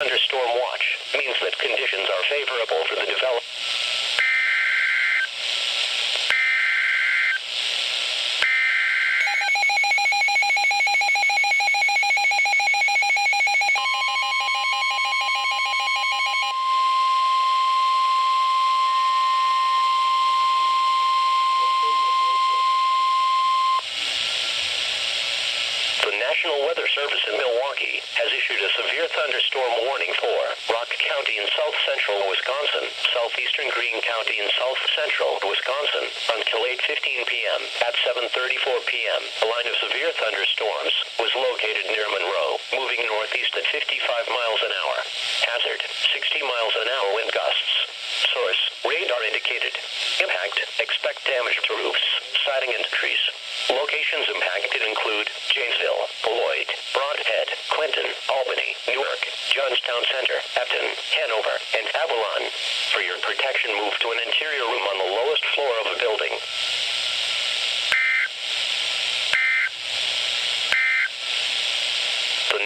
Thunderstorm watch means that conditions are favorable for the development. The National Weather Service in Milwaukee has issued a severe thunderstorm warning for Rock County in south-central Wisconsin, southeastern Greene County in south-central Wisconsin until 8:15 p.m. At 7:34 p.m., a line of severe thunderstorms was located near Monroe, moving northeast at 55 miles an hour. Hazard, 60 miles an hour wind gusts. Source, radar indicated. Impact, expect damage to roofs, siding and trees. Locations impacted include Janesville, Beloit, Brodhead, Clinton, Albany, Newark, Johnstown Center, Epton, Hanover, and Avalon. For your protection, move to an interior room on the lowest floor of